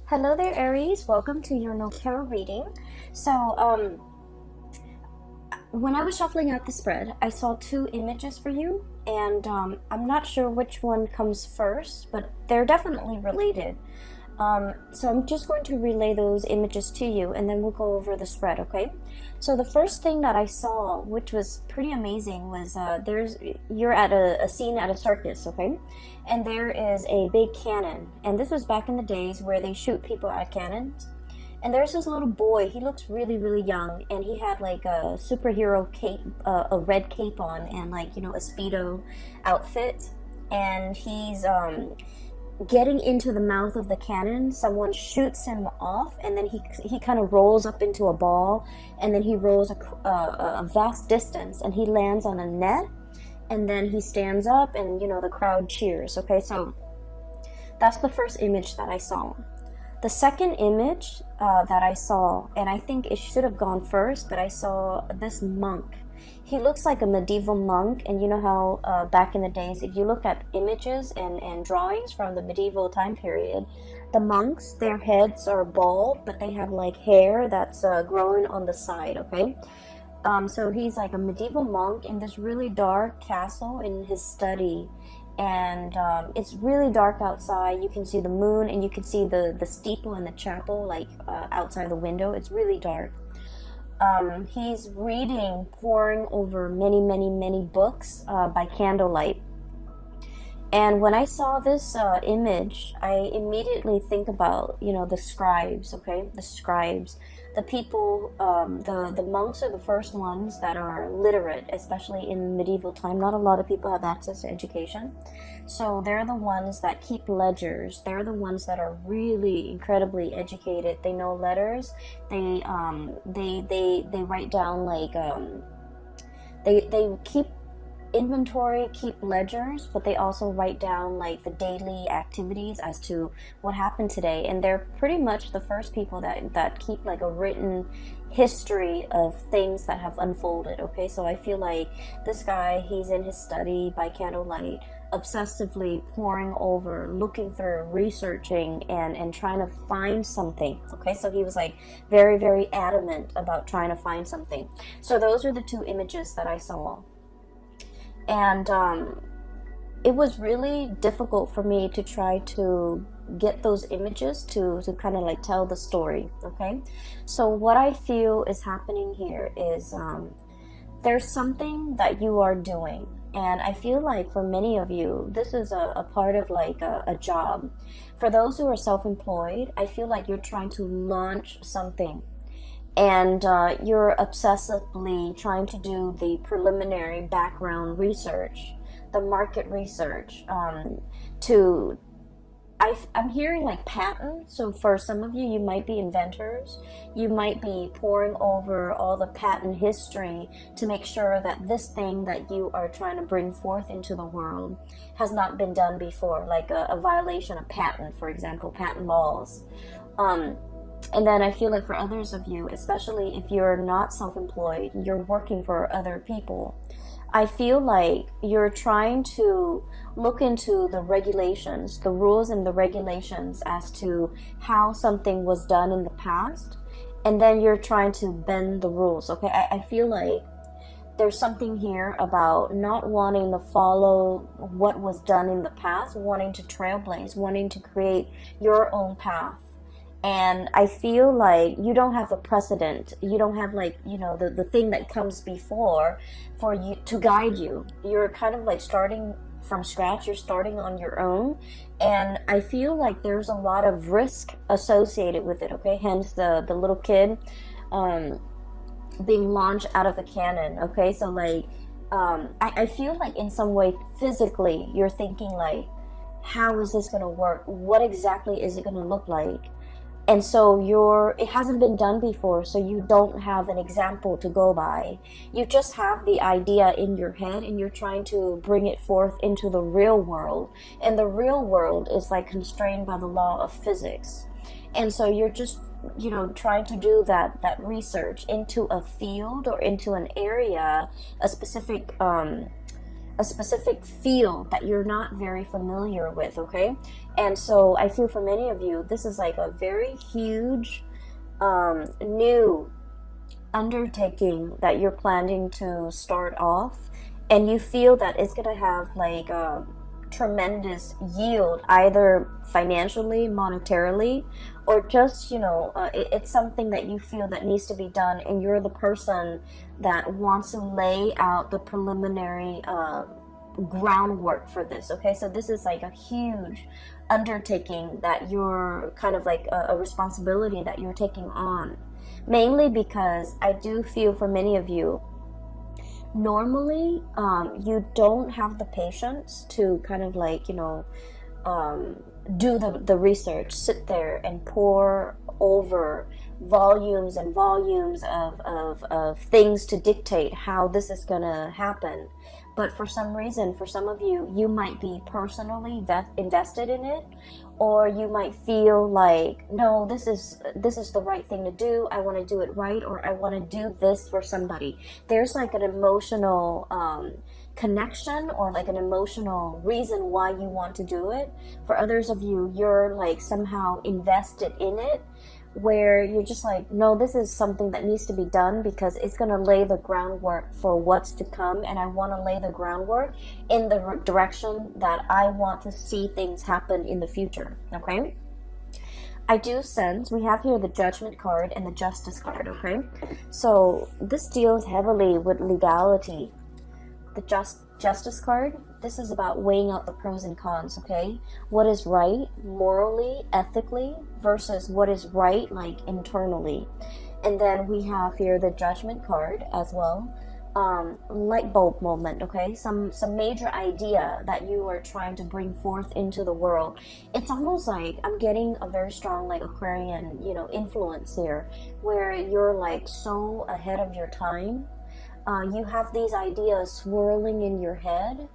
Hello there, Aries. Welcome to your no tarot reading. So, when I was shuffling out the spread, I saw two images for you, and I'm not sure which one comes first, but they're definitely related. So I'm just going to relay those images to you, and then we'll go over the spread, okay? So the first thing that I saw, which was pretty amazing, was you're at a scene at a circus, okay? And there is a big cannon, and this was back in the days where they shoot people at cannons. And there's this little boy. He looks really, really young, and he had like a superhero cape, a red cape on, and like a Speedo outfit, and he's getting into the mouth of the cannon. Someone shoots him off, and then he kind of rolls up into a ball, and then he rolls a vast distance, and he lands on a net, and then he stands up, and the crowd cheers. Okay, so that's the first image that I saw. The second image that I saw, and I think it should have gone first, but I saw this monk. He looks like a medieval monk, and you know how back in the days, if you look at images and drawings from the medieval time period, the monks, their heads are bald, but they have like hair that's growing on the side, okay? So he's like a medieval monk in this really dark castle in his study, and it's really dark outside. You can see the moon, and you can see the steeple and the chapel like outside the window. It's really dark. He's reading, poring over many, many, many books by candlelight. And when I saw this image, I immediately think about, the scribes, okay? The scribes. The people, the monks are the first ones that are literate, especially in medieval time. Not a lot of people have access to education. So they're the ones that keep ledgers. They're the ones that are really incredibly educated. They know letters. They write down like, they keep inventory, keep ledgers, but they also write down like the daily activities as to what happened today. And they're pretty much the first people that keep like a written history of things that have unfolded. Okay, so I feel like this guy, he's in his study by candlelight, obsessively poring over, looking through, researching, and trying to find something. Okay, so he was like very, very adamant about trying to find something. So those are the two images that I saw. And it was really difficult for me to try to get those images to kind of like tell the story, okay? So what I feel is happening here is there's something that you are doing. And I feel like for many of you, this is a part of like a job. For those who are self-employed, I feel like you're trying to launch something. And you're obsessively trying to do the preliminary background research, the market research. I'm hearing like patent. So for some of you, you might be inventors. You might be poring over all the patent history to make sure that this thing that you are trying to bring forth into the world has not been done before, like a violation of patent, for example, patent laws. And then I feel like for others of you, especially if you're not self-employed, you're working for other people, I feel like you're trying to look into the regulations, the rules and the regulations as to how something was done in the past, and then you're trying to bend the rules, okay? I feel like there's something here about not wanting to follow what was done in the past, wanting to trailblaze, wanting to create your own path. And I feel like you don't have a precedent. You don't have like, the thing that comes before for you to guide you. You're kind of like starting from scratch. You're starting on your own. And I feel like there's a lot of risk associated with it, okay? Hence the little kid being launched out of the cannon, okay? So like, I feel like in some way physically you're thinking like, how is this going to work? What exactly is it going to look like? And so it hasn't been done before, so you don't have an example to go by. You just have the idea in your head, and you're trying to bring it forth into the real world. And the real world is like constrained by the law of physics. And so you're just, trying to do that research into a field or into an area, a specific a specific field that you're not very familiar with, okay? And so I feel for many of you, this is like a very huge new undertaking that you're planning to start off, and you feel that it's gonna have like a tremendous yield, either financially, monetarily, or just, you know, it's something that you feel that needs to be done, and you're the person that wants to lay out the preliminary groundwork for this, okay? So this is like a huge undertaking that you're kind of like a responsibility that you're taking on, mainly because I do feel for many of you, normally you don't have the patience to kind of like, you know, do the research, sit there and pore over volumes and volumes of things to dictate how this is gonna happen. But for some reason, for some of you, you might be personally invested in it, or you might feel like, no, this is the right thing to do. I want to do it right, or I want to do this for somebody. There's like an emotional connection, or like an emotional reason why you want to do it. For others of you, you're like somehow invested in it, where you're just like, no, this is something that needs to be done because it's going to lay the groundwork for what's to come, and I want to lay the groundwork in the direction that I want to see things happen in the future, okay? I do sense we have here the Judgment card and the Justice card, okay? So this deals heavily with legality. The Justice card, this is about weighing out the pros and cons, okay? What is right morally, ethically, versus what is right like internally. And then we have here the Judgment card as well. Light bulb moment, okay? Some major idea that you are trying to bring forth into the world. It's almost like I'm getting a very strong like Aquarian, you know, influence here, where you're like so ahead of your time. You have these ideas swirling in your head,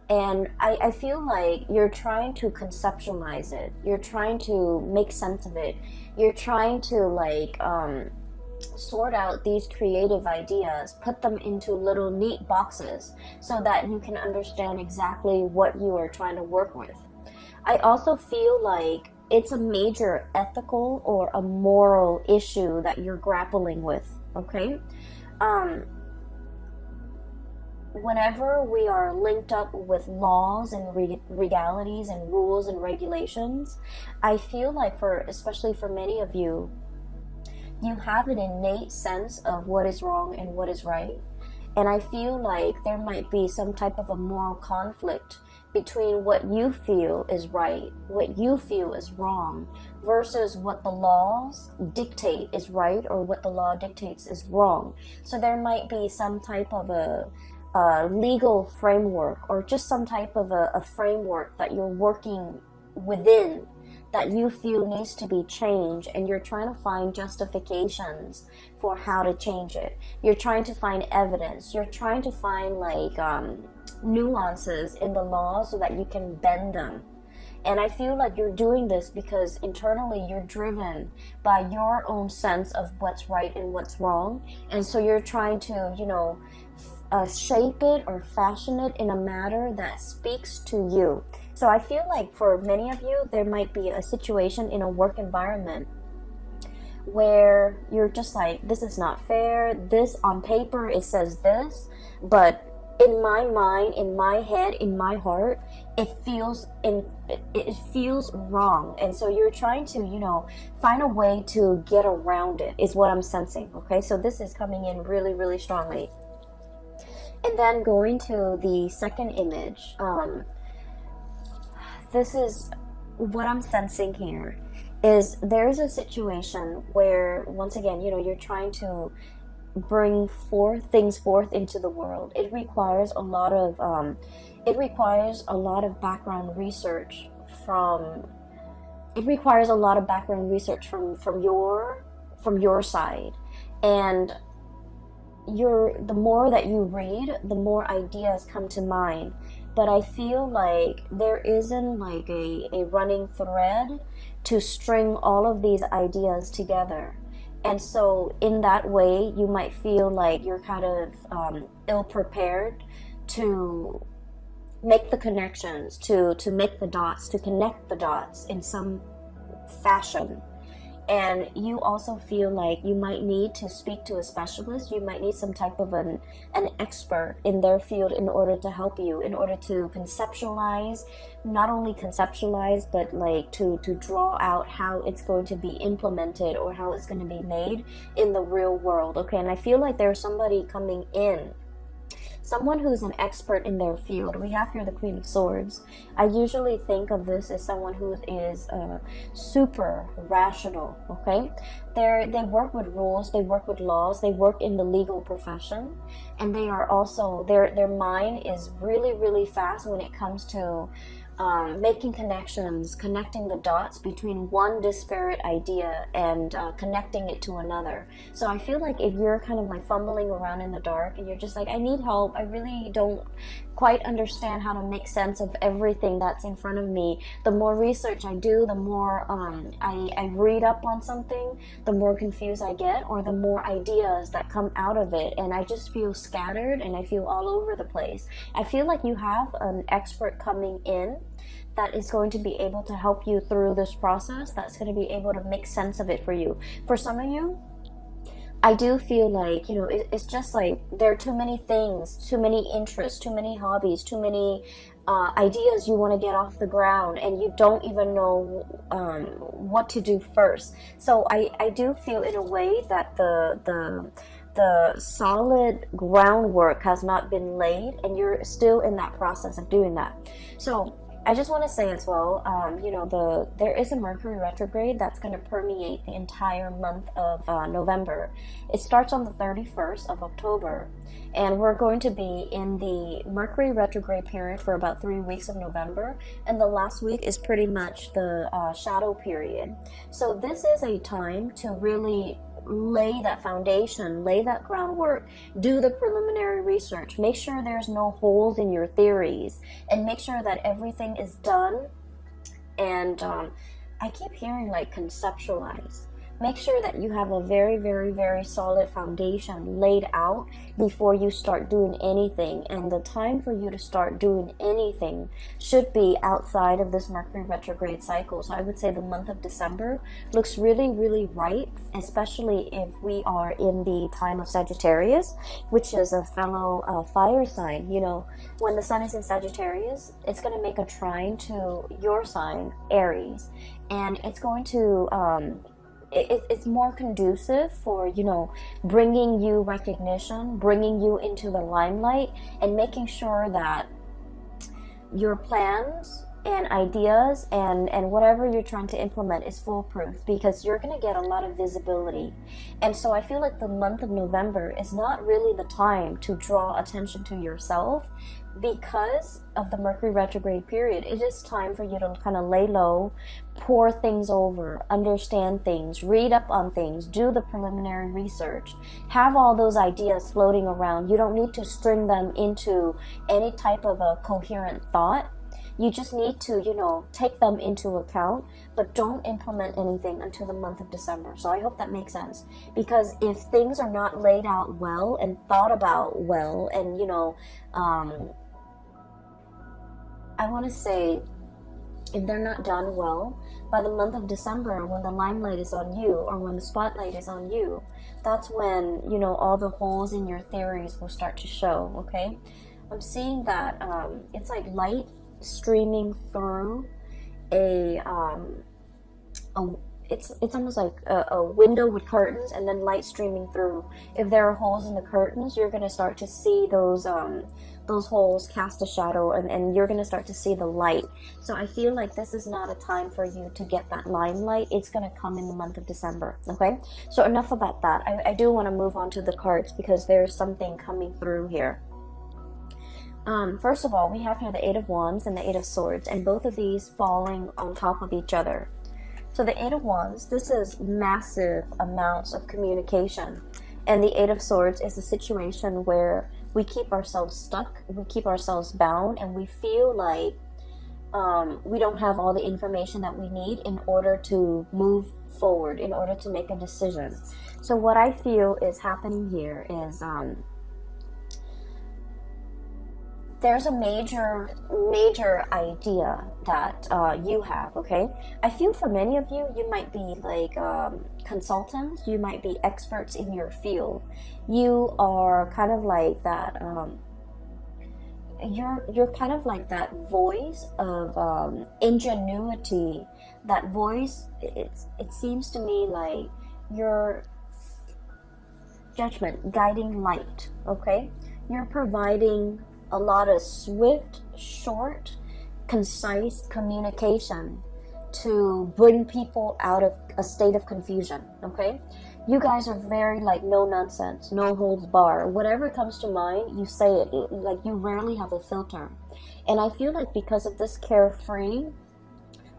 and I feel like you're trying to conceptualize it. You're trying to make sense of it. You're trying to like sort out these creative ideas, put them into little neat boxes so that you can understand exactly what you are trying to work with. I also feel like it's a major ethical or a moral issue that you're grappling with, okay? Whenever we are linked up with laws and legalities and rules and regulations, I feel like especially for many of you, you have an innate sense of what is wrong and what is right. And I feel like there might be some type of a moral conflict between what you feel is right, what you feel is wrong, versus what the laws dictate is right, or what the law dictates is wrong. So there might be some type of a legal framework, or just some type of a framework that you're working within that you feel needs to be changed, and you're trying to find justifications for how to change it. You're trying to find evidence. You're trying to find like nuances in the law so that you can bend them. And I feel like you're doing this because internally you're driven by your own sense of what's right and what's wrong. And so you're trying to, you know, shape it or fashion it in a manner that speaks to you. So I feel like for many of you, there might be a situation in a work environment where you're just like, this is not fair. This on paper, it says this, but in my mind, in my head, in my heart, it feels wrong. And so you're trying to, you know, find a way to get around it, is what I'm sensing. Okay, so this is coming in really, really strongly. And then going to the second image, this is what I'm sensing here, is there's a situation where, once again, you know, you're trying to bring things forth into the world. It requires a lot of background research from your side. And the more that you read, the more ideas come to mind. But I feel like there isn't like a running thread to string all of these ideas together. And so in that way, you might feel like you're kind of ill-prepared to make the connections, to make the dots, to connect the dots in some fashion. And you also feel like you might need to speak to a specialist. You might need some type of an expert in their field in order to help you, in order to conceptualize, not only conceptualize, but like to draw out how it's going to be implemented or how it's going to be made in the real world. Okay, and I feel like there's somebody coming in, someone who's an expert in their field. We have here the Queen of Swords. I usually think of this as someone who is super rational, okay? They work with rules, they work with laws, they work in the legal profession, and they are also, their mind is really, really fast when it comes to making connections, connecting the dots between one disparate idea and connecting it to another. So I feel like if you're kind of like fumbling around in the dark and you're just like, I need help, I really don't quite understand how to make sense of everything that's in front of me, the more research I do, the more I read up on something, the more confused I get, or the more ideas that come out of it, and I just feel scattered and I feel all over the place. I feel like you have an expert coming in that is going to be able to help you through this process, that's going to be able to make sense of it for you. For some of you, I do feel like, you know, it's just like there are too many things, too many interests, too many hobbies, too many ideas you want to get off the ground, and you don't even know what to do first. So I do feel in a way that the solid groundwork has not been laid, and you're still in that process of doing that. So I just want to say as well, you know, there is a Mercury retrograde that's going to permeate the entire month of November. It starts on the 31st of October, and we're going to be in the Mercury retrograde period for about 3 weeks of November, and the last week is pretty much the shadow period. So this is a time to really lay that foundation, lay that groundwork, do the preliminary research, make sure there's no holes in your theories, and make sure that everything is done. And I keep hearing like conceptualize. Make sure that you have a very, very, very solid foundation laid out before you start doing anything. And the time for you to start doing anything should be outside of this Mercury retrograde cycle. So I would say the month of December looks really, really right, especially if we are in the time of Sagittarius, which is a fellow fire sign. You know, when the sun is in Sagittarius, it's going to make a trine to your sign, Aries, and it's going to it's more conducive for, you know, bringing you recognition, bringing you into the limelight, and making sure that your plans and ideas and whatever you're trying to implement is foolproof, because you're going to get a lot of visibility. And so I feel like the month of November is not really the time to draw attention to yourself because of the Mercury retrograde period. It is time for you to kind of lay low, pour things over, understand things, read up on things, do the preliminary research, have all those ideas floating around. You don't need to string them into any type of a coherent thought. You just need to, you know, take them into account, but don't implement anything until the month of December. So I hope that makes sense, because if things are not laid out well and thought about well, and, you know, I want to say, if they're not done well, by the month of December, when the limelight is on you, or when the spotlight is on you, that's when, you know, all the holes in your theories will start to show, okay? I'm seeing that it's like light streaming through it's almost like a window with curtains, and then light streaming through. If there are holes in the curtains, you're going to start to see those holes cast a shadow, and you're going to start to see the light. So I feel like this is not a time for you to get that limelight. It's going to come in the month of December, okay? So enough about that. I do want to move on to the cards, because there's something coming through here. First of all, we have here the Eight of Wands and the Eight of Swords, and both of these falling on top of each other. So the Eight of Wands, this is massive amounts of communication. And the Eight of Swords is a situation where we keep ourselves stuck, we keep ourselves bound, and we feel like we don't have all the information that we need in order to move forward, in order to make a decision. So what I feel is happening here is there's a major idea that you have, okay? I feel for many of you, you might be like consultants, you might be experts in your field. You are kind of like that, you're kind of like that voice of ingenuity, that voice, it seems to me like your judgment, guiding light, okay? You're providing a lot of swift, short, concise communication to bring people out of a state of confusion, okay? You guys are very like no nonsense, no holds bar. Whatever comes to mind, you say it. Like you rarely have a filter. And I feel like because of this carefree,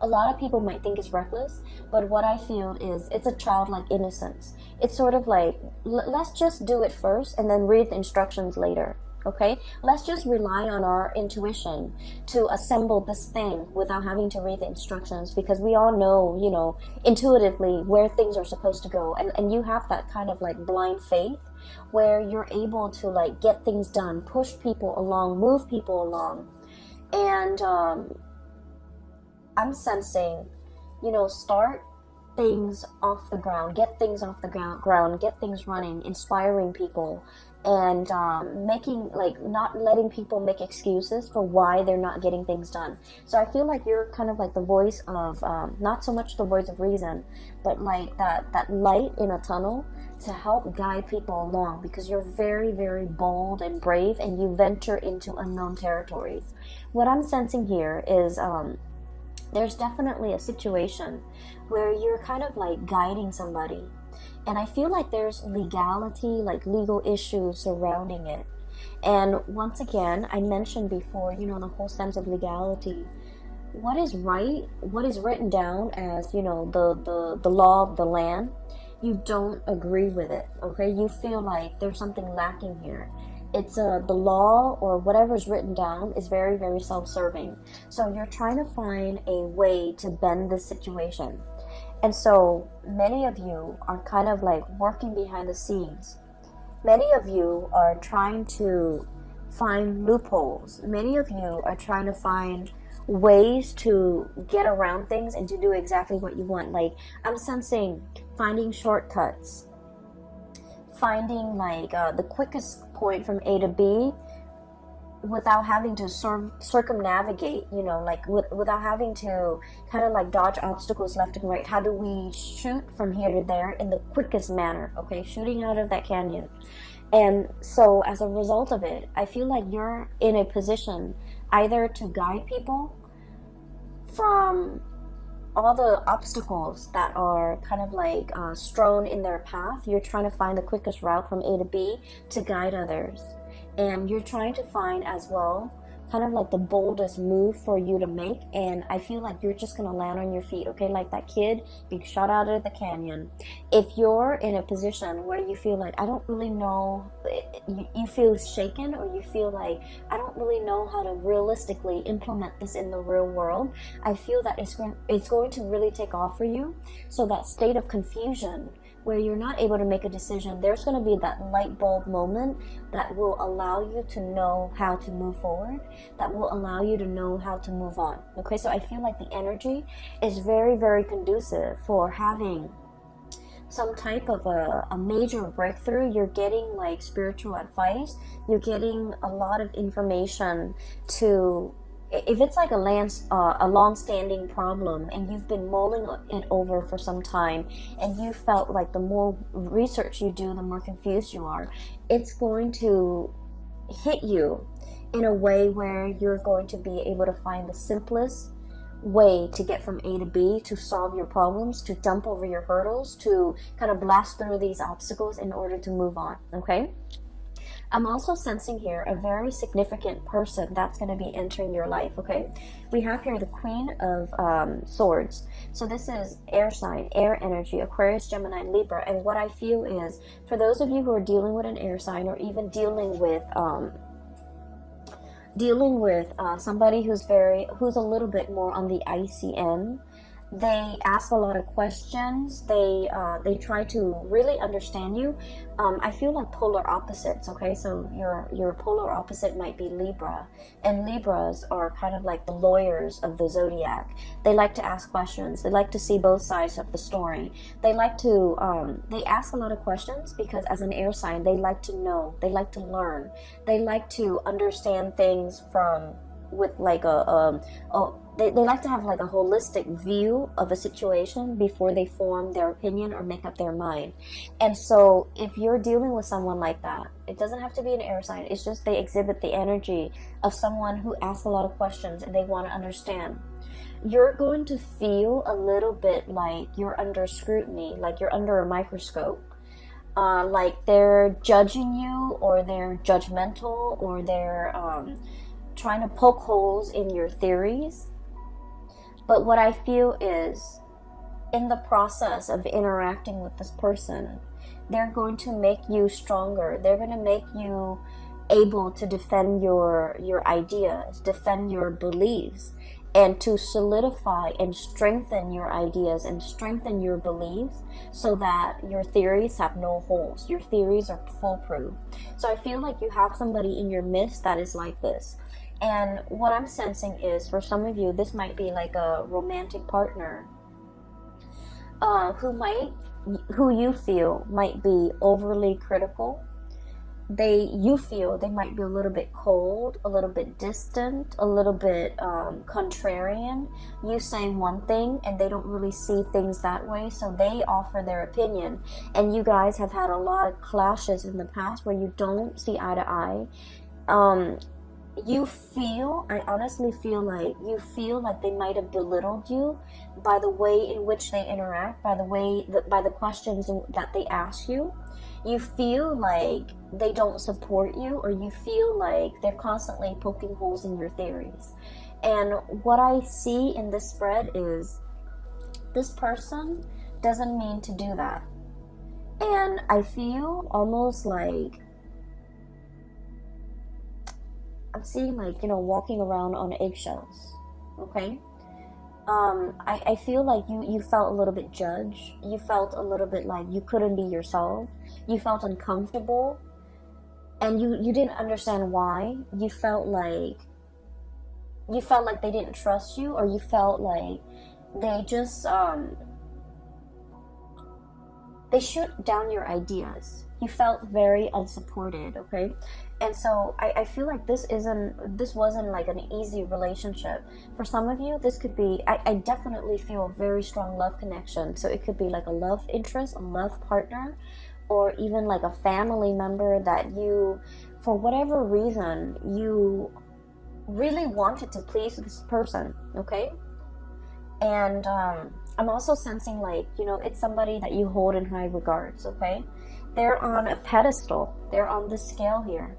a lot of people might think it's reckless, but what I feel is it's a childlike innocence. It's sort of like, let's just do it first and then read the instructions later. Okay, let's just rely on our intuition to assemble this thing without having to read the instructions, because we all know, you know, intuitively where things are supposed to go. And you have that kind of like blind faith where you're able to like get things done, push people along, move people along. And I'm sensing, you know, start things off the ground, get things off the ground, get things running, inspiring people, and making, like, not letting people make excuses for why they're not getting things done. So I feel like you're kind of like the voice of, not so much the voice of reason, but like that light in a tunnel to help guide people along, because you're very, very bold and brave, and you venture into unknown territories. What I'm sensing here is there's definitely a situation where you're kind of like guiding somebody, and I feel like there's legality, like legal issues surrounding it. And once again, I mentioned before, you know, the whole sense of legality. What is right, what is written down as, you know, the law of the land, you don't agree with it, okay? You feel like there's something lacking here. It's the law or whatever's written down is very, very self-serving. So you're trying to find a way to bend this situation. And so many of you are kind of like working behind the scenes. Many of you are trying to find loopholes. Many of you are trying to find ways to get around things and to do exactly what you want. Like, I'm sensing finding shortcuts, finding like the quickest point from A to B without having to circumnavigate, you know, like without having to kind of like dodge obstacles left and right. How do we shoot from here to there in the quickest manner, okay? Shooting out of that canyon. And so as a result of it, I feel like you're in a position either to guide people from all the obstacles that are kind of like strewn in their path. You're trying to find the quickest route from A to B to guide others. And you're trying to find as well kind of like the boldest move for you to make. And I feel like you're just going to land on your feet, okay? Like that kid being shot out of the canyon. If you're in a position where you feel like, I don't really know, you feel shaken, or you feel like, I don't really know how to realistically implement this in the real world, I feel that it's going to really take off for you. So that state of confusion where you're not able to make a decision, there's going to be that light bulb moment that will allow you to know how to move forward, that will allow you to know how to move on. Okay, so I feel like the energy is very, very conducive for having some type of a major breakthrough. You're getting like spiritual advice, you're getting a lot of information to, if it's like a long-standing problem and you've been mulling it over for some time, and you felt like the more research you do, the more confused you are, it's going to hit you in a way where you're going to be able to find the simplest way to get from A to B, to solve your problems, to jump over your hurdles, to kind of blast through these obstacles in order to move on, okay? I'm also sensing here a very significant person that's going to be entering your life, okay? We have here the Queen of Swords. So this is air sign, air energy, Aquarius, Gemini, Libra. And what I feel is, for those of you who are dealing with an air sign, or even dealing with somebody who's a little bit more on the icy end, They ask a lot of questions. They try to really understand you. I feel like polar opposites. Okay, so your polar opposite might be Libra, and Libras are kind of like the lawyers of the zodiac. They like to ask questions. They like to see both sides of the story. They like to they ask a lot of questions because as an air sign, they like to know. They like to learn. They like to understand things from with like they like to have like a holistic view of a situation before they form their opinion or make up their mind. And so if you're dealing with someone like that, it doesn't have to be an air sign. It's just they exhibit the energy of someone who asks a lot of questions and they want to understand. You're going to feel a little bit like you're under scrutiny, like you're under a microscope. Like they're judging you, or they're judgmental, or they're trying to poke holes in your theories. But what I feel is, in the process of interacting with this person, they're going to make you stronger. They're going to make you able to defend your ideas, defend your beliefs, and to solidify and strengthen your ideas and strengthen your beliefs so that your theories have no holes. Your theories are foolproof. So I feel like you have somebody in your midst that is like this. And what I'm sensing is, for some of you, this might be like a romantic partner who you feel might be overly critical. You feel they might be a little bit cold, a little bit distant, a little bit contrarian. You say one thing and they don't really see things that way, so they offer their opinion. And you guys have had a lot of clashes in the past where you don't see eye to eye. I honestly feel like they might have belittled you by the way in which they interact, by the questions that they ask you. You feel like they don't support you, or you feel like they're constantly poking holes in your theories. And what I see in this spread is this person doesn't mean to do that. And I feel almost like I'm seeing like, walking around on eggshells, okay? I feel like you felt a little bit judged. You felt a little bit like you couldn't be yourself. You felt uncomfortable. And you didn't understand why. You felt like they didn't trust you, or you felt like they just, they shoot down your ideas. You felt very unsupported, okay? And so I feel like this wasn't like an easy relationship. For some of you, this could be, I definitely feel a very strong love connection. So it could be like a love interest, a love partner, or even like a family member that you, for whatever reason, you really wanted to please this person, okay? And I'm also sensing like, it's somebody that you hold in high regards, okay? They're on a pedestal. They're on the scale here.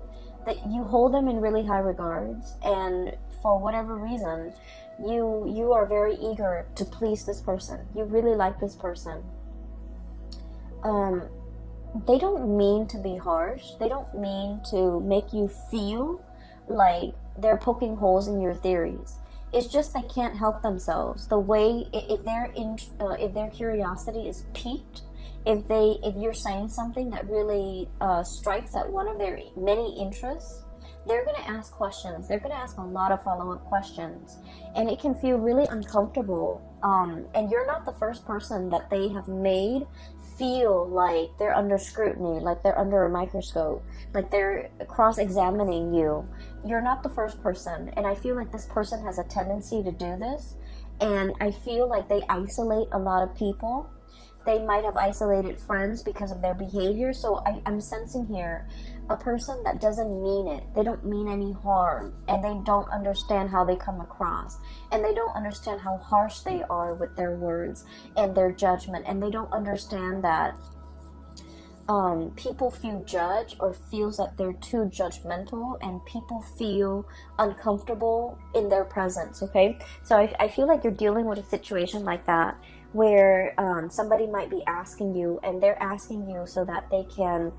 That you hold them in really high regards, and for whatever reason, you are very eager to please this person. You really like this person. They don't mean to be harsh. They don't mean to make you feel like they're poking holes in your theories. It's just they can't help themselves. The way if their curiosity is piqued, if you're saying something that really strikes at one of their many interests, they're going to ask questions. They're going to ask a lot of follow-up questions, and it can feel really uncomfortable. And you're not the first person that they have made feel like they're under scrutiny, like they're under a microscope, like they're cross-examining you. You're not the first person, and I feel like this person has a tendency to do this, and I feel like they isolate a lot of people. They might have isolated friends because of their behavior. So I'm sensing here a person that doesn't mean it. They don't mean any harm, and they don't understand how they come across, and they don't understand how harsh they are with their words and their judgment, and they don't understand that people feel judged or feels that they're too judgmental, and people feel uncomfortable in their presence, okay? So I feel like you're dealing with a situation like that, where somebody might be asking you, and they're asking you so that they can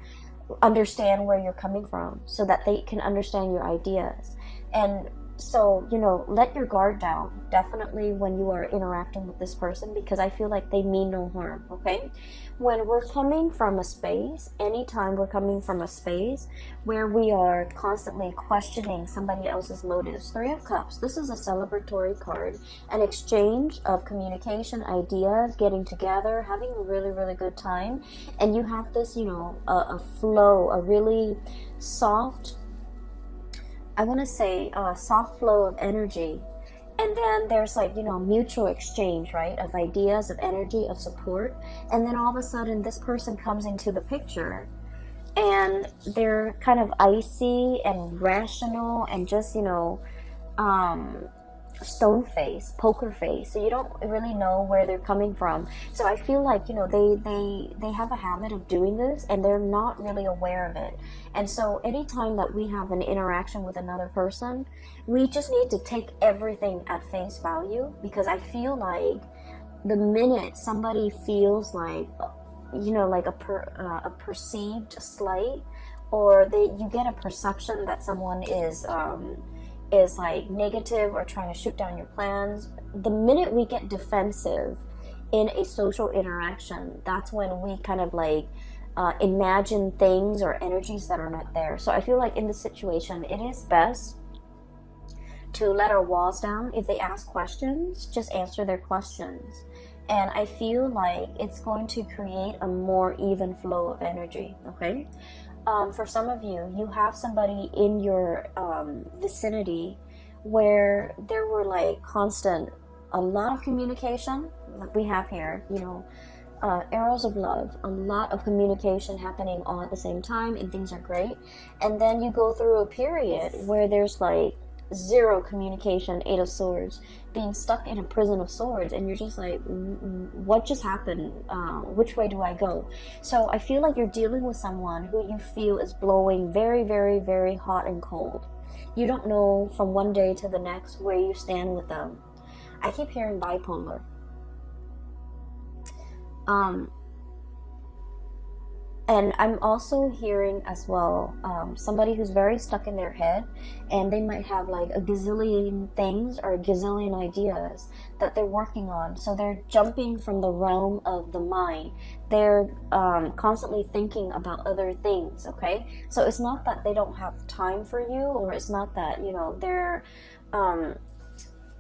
understand where you're coming from, so that they can understand your ideas. And So, you know, let your guard down, definitely, when you are interacting with this person, because I feel like they mean no harm, okay? When we're coming from a space, anytime we're coming from a space where we are constantly questioning somebody else's motives, Three of Cups, this is a celebratory card, an exchange of communication, ideas, getting together, having a really, really good time, and you have this, you know, a flow, a really soft, I want to say a soft flow of energy. And then there's like, you know, mutual exchange, right? Of ideas, of energy, of support. And then all of a sudden this person comes into the picture and they're kind of icy and rational and just, you know, stone face, poker face, so you don't really know where they're coming from. So I feel like, you know, they have a habit of doing this and they're not really aware of it. And so anytime that we have an interaction with another person, we just need to take everything at face value, because I feel like the minute somebody feels like, you know, like a perceived slight, or you get a perception that someone is like negative or trying to shoot down your plans, the minute we get defensive in a social interaction, that's when we kind of like imagine things or energies that are not there. So I feel like in this situation, it is best to let our walls down. If they ask questions, just answer their questions. And I feel like it's going to create a more even flow of energy, okay? For some of you, you have somebody in your vicinity where there were like a lot of communication, like we have here, you know, arrows of love, a lot of communication happening all at the same time, and things are great. And then you go through a period where there's like zero communication, Eight of Swords, being stuck in a prison of swords, and you're just like, what just happened? Which way do I go? So I feel like you're dealing with someone who you feel is blowing very, very, very hot and cold. You don't know from one day to the next where you stand with them. I keep hearing bipolar. And I'm also hearing as well somebody who's very stuck in their head, and they might have like a gazillion things or a gazillion ideas that they're working on. So they're jumping from the realm of the mind. They're constantly thinking about other things, okay? So it's not that they don't have time for you, or it's not that, you know, they're...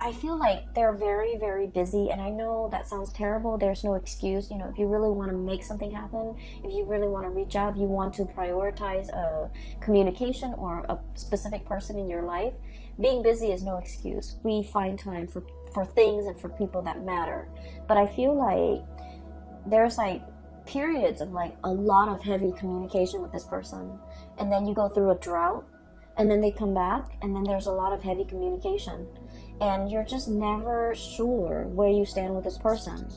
I feel like they're very, very busy, and I know that sounds terrible. There's no excuse. You know, if you really want to make something happen, if you really want to reach out, you want to prioritize a communication or a specific person in your life, being busy is no excuse. We find time for things and for people that matter. But I feel like there's like periods of like a lot of heavy communication with this person, and then you go through a drought, and then they come back, and then there's a lot of heavy communication. And you're just never sure where you stand with this person,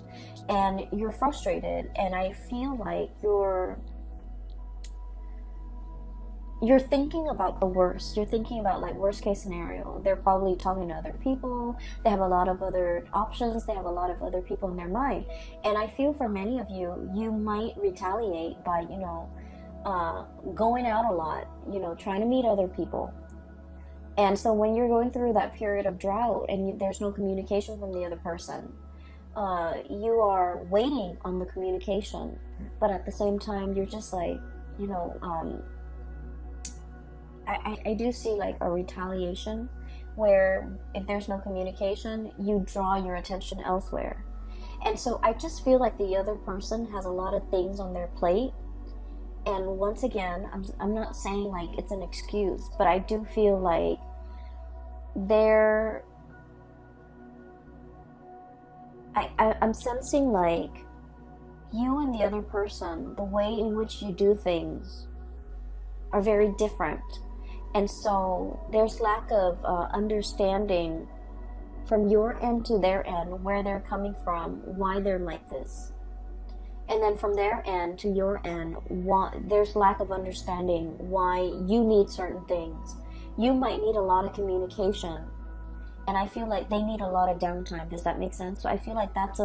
and you're frustrated, and I feel like you're thinking about the worst. You're thinking about like worst case scenario. They're probably talking to other people, they have a lot of other options, they have a lot of other people in their mind. And I feel for many of you, you might retaliate by, you know, going out a lot, you know, trying to meet other people. And so when you're going through that period of drought and there's no communication from the other person, you are waiting on the communication, but at the same time, you're just like, you know, I do see like a retaliation where if there's no communication, you draw your attention elsewhere. And so I just feel like the other person has a lot of things on their plate. And once again, I'm not saying like it's an excuse, but I do feel like I'm sensing like you and the other person, the way in which you do things are very different. And so there's lack of understanding from your end to their end, where they're coming from, why they're like this. And then from their end to your end, there's lack of understanding why you need certain things. You might need a lot of communication, and I feel like they need a lot of downtime. Does that make sense? So I feel like that's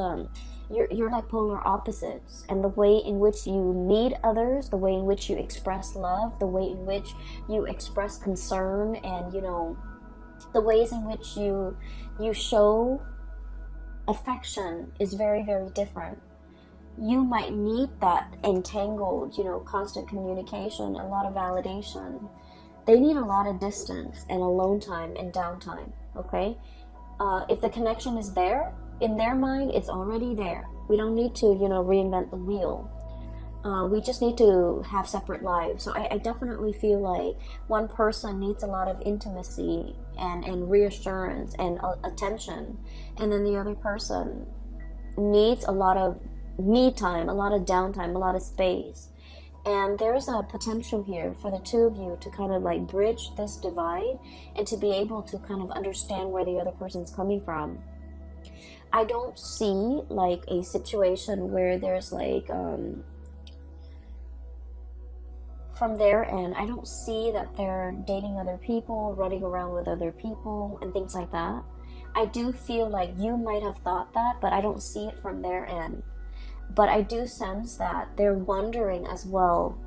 you're like polar opposites, and the way in which you need others, the way in which you express love, the way in which you express concern, and you know, The ways in which you show affection is very, very different. You might need that entangled, constant communication, a lot of validation. They need a lot of distance and alone time and downtime, okay? If the connection is there, in their mind, it's already there. We don't need to, reinvent the wheel. We just need to have separate lives. So I definitely feel like one person needs a lot of intimacy and reassurance and attention, and then the other person needs a lot of me time, a lot of downtime, a lot of space. And there's a potential here for the two of you to kind of like bridge this divide and to be able to kind of understand where the other person's coming from. I don't see like a situation where there's like from their end, I don't see that they're dating other people, running around with other people and things like that. I do feel like you might have thought that, but I don't see it from their end. But I do sense that they're wondering as well,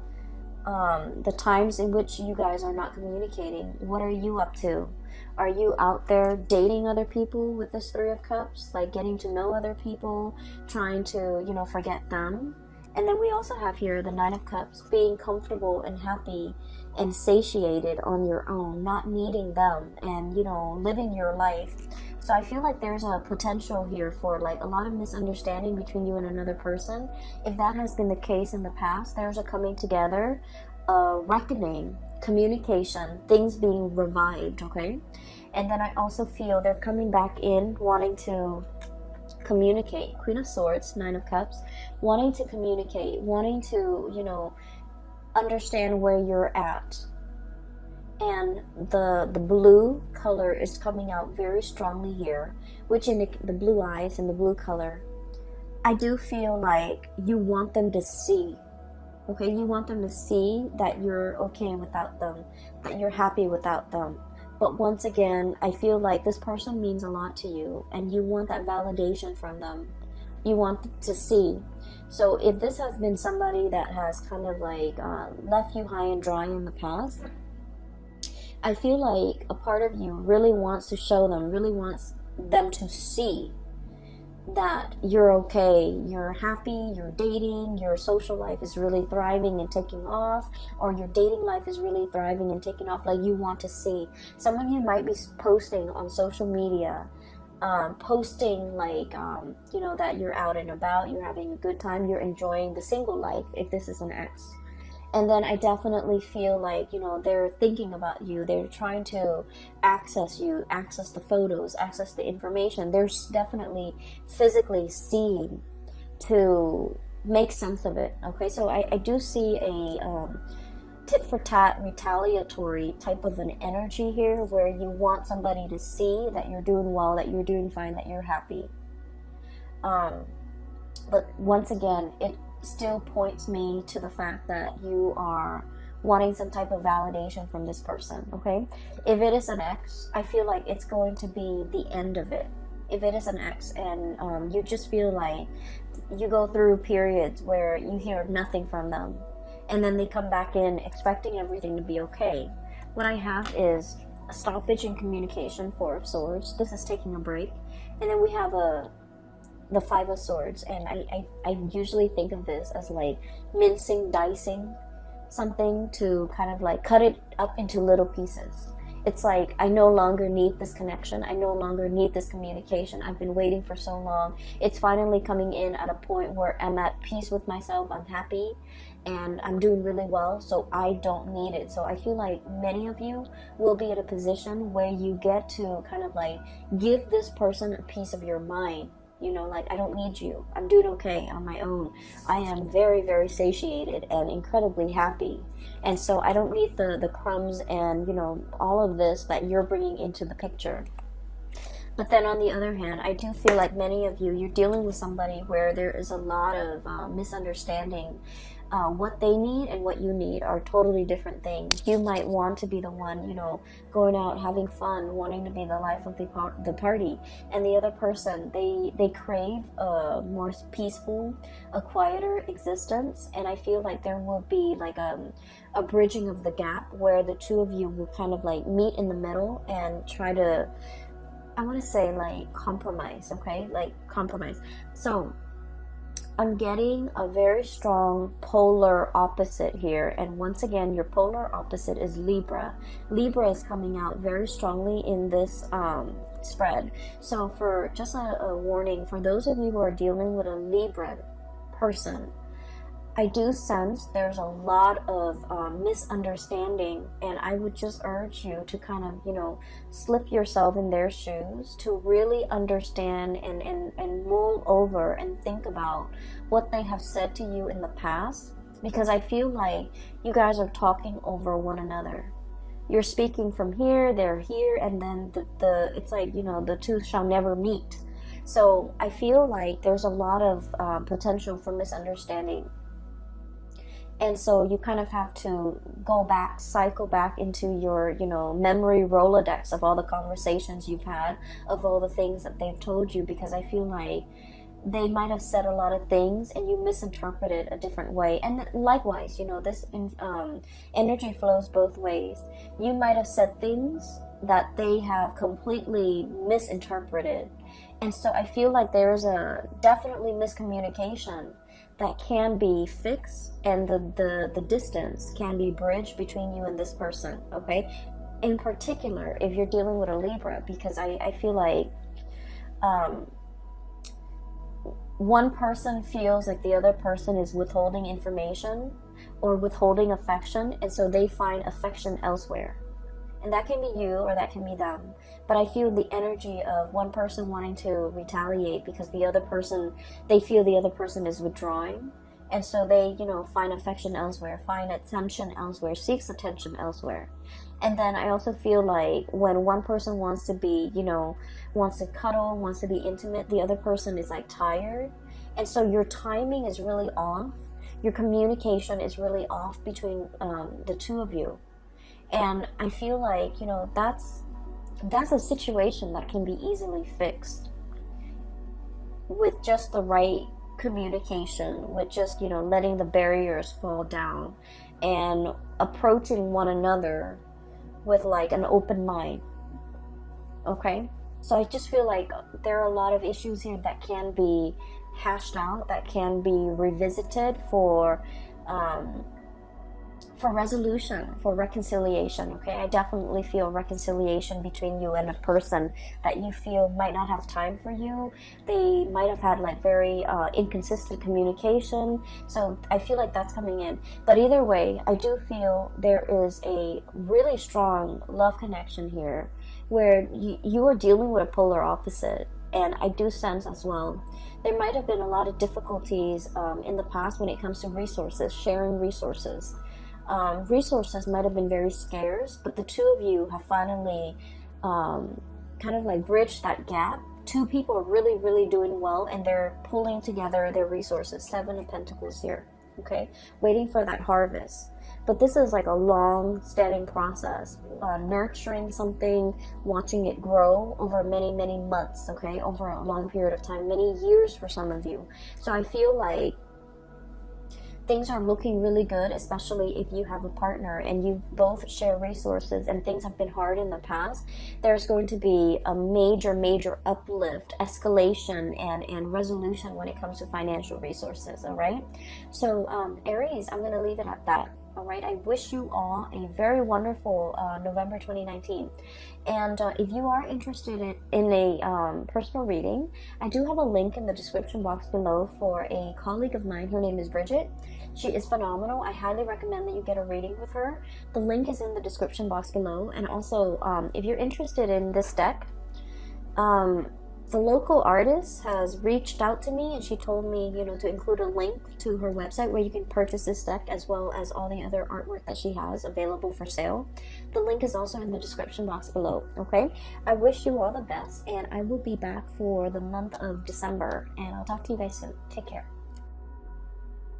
the times in which you guys are not communicating. What are you up to? Are you out there dating other people with this Three of Cups? Like getting to know other people, trying to, forget them? And then we also have here the Nine of Cups, being comfortable and happy and satiated on your own, not needing them and, living your life. So I feel like there's a potential here for like a lot of misunderstanding between you and another person. If that has been the case in the past, there's a coming together, reckoning, communication, things being revived, okay? And then I also feel they're coming back in, wanting to communicate. Queen of Swords, Nine of Cups, wanting to communicate, wanting to, understand where you're at. And the blue color is coming out very strongly here, which in the blue eyes and the blue color, I do feel like you want them to see, okay? You want them to see that you're okay without them, that you're happy without them. But once again, I feel like this person means a lot to you, and you want that validation from them. You want to see. So if this has been somebody that has kind of like left you high and dry in the past, I feel like a part of you really wants to show them, really wants them to see that you're okay, you're happy, you're dating, your social life is really thriving and taking off, or your dating life is really thriving and taking off. Like, you want to see. Some of you might be posting on social media, posting like, that you're out and about, you're having a good time, you're enjoying the single life, if this is an ex. And then I definitely feel like, they're thinking about you. They're trying to access you, access the photos, access the information. They're definitely physically seeing to make sense of it. Okay, so I do see a tit for tat, retaliatory type of an energy here, where you want somebody to see that you're doing well, that you're doing fine, that you're happy. But once again, it still points me to the fact that you are wanting some type of validation from this person, okay? If it is an ex, I feel like it's going to be the end of it. If it is an ex and you just feel like you go through periods where you hear nothing from them, and then they come back in expecting everything to be okay. What I have is a stoppage in communication, Four of Swords. This is taking a break. And then we have the Five of Swords, and I usually think of this as like mincing, dicing something to kind of like cut it up into little pieces. It's like, I no longer need this connection, I no longer need this communication. I've been waiting for so long. It's finally coming in at a point where I'm at peace with myself, I'm happy, and I'm doing really well, so I don't need it. So I feel like many of you will be in a position where you get to kind of like give this person a piece of your mind. Like, I don't need you. I'm doing okay on my own. I am very, very satiated and incredibly happy. And so I don't need the crumbs and, all of this that you're bringing into the picture. But then on the other hand, I do feel like many of you, you're dealing with somebody where there is a lot of misunderstanding. What they need and what you need are totally different things. You might want to be the one, you know, going out, having fun, wanting to be the life of the party. And the other person, they crave a more peaceful, a quieter existence. And I feel like there will be like a bridging of the gap where the two of you will kind of like meet in the middle and try to, I want to say like compromise, okay? Like compromise. So I'm getting a very strong polar opposite here. And once again, your polar opposite is Libra. Libra is coming out very strongly in this spread. So for just a warning, for those of you who are dealing with a Libra person, I do sense there's a lot of misunderstanding, and I would just urge you to kind of, you know, slip yourself in their shoes to really understand and mull over and think about what they have said to you in the past, because I feel like you guys are talking over one another. You're speaking from here, they're here, and then the it's like, you know, the two shall never meet. So I feel like there's a lot of potential for misunderstanding. And so you kind of have to go back, cycle back into your, you know, memory Rolodex of all the conversations you've had, of all the things that they've told you, because I feel like they might have said a lot of things and you misinterpreted a different way. And likewise, you know, this energy flows both ways. You might have said things that they have completely misinterpreted. And so I feel like there's a definitely miscommunication that can be fixed, and the distance can be bridged between you and this person, okay? In particular, if you're dealing with a Libra, because I feel like one person feels like the other person is withholding information or withholding affection, and so they find affection elsewhere. And that can be you or that can be them. But I feel the energy of one person wanting to retaliate because the other person, they feel the other person is withdrawing. And so they, you know, find affection elsewhere, find attention elsewhere, seeks attention elsewhere. And then I also feel like when one person wants to be, you know, wants to cuddle, wants to be intimate, the other person is like tired. And so your timing is really off. Your communication is really off between the two of you. And I feel like, you know, that's a situation that can be easily fixed with just the right communication, with just, you know, letting the barriers fall down and approaching one another with like an open mind. Okay? So I just feel like there are a lot of issues here that can be hashed out, that can be revisited for resolution, for reconciliation, okay? I definitely feel reconciliation between you and a person that you feel might not have time for you. They might have had like very inconsistent communication. So I feel like that's coming in. But either way, I do feel there is a really strong love connection here where you are dealing with a polar opposite. And I do sense as well, there might have been a lot of difficulties in the past when it comes to resources, sharing resources. Resources might have been very scarce, but the two of you have finally kind of like bridged that gap. Two people are really, really doing well, and they're pulling together their resources. 7 of Pentacles here, okay? Waiting for that harvest. But this is like a long-standing process. Nurturing something, watching it grow over many, many months, okay? Over a long period of time, many years for some of you. So I feel like things are looking really good, especially if you have a partner and you both share resources and things have been hard in the past. There's going to be a major uplift, escalation, and resolution when it comes to financial resources, all right? So Aries, I'm going to leave it at that. All right, I wish you all a very wonderful November 2019. And if you are interested in a personal reading, I do have a link in the description box below for a colleague of mine. Her name is Bridget. She is phenomenal. I highly recommend that you get a reading with her. The link is in the description box below. And also, if you're interested in this deck, the local artist has reached out to me, and she told me, you know, to include a link to her website where you can purchase this deck as well as all the other artwork that she has available for sale. The link is also in the description box below. Okay, I wish you all the best, and I will be back for the month of December, and I'll talk to you guys soon. Take care.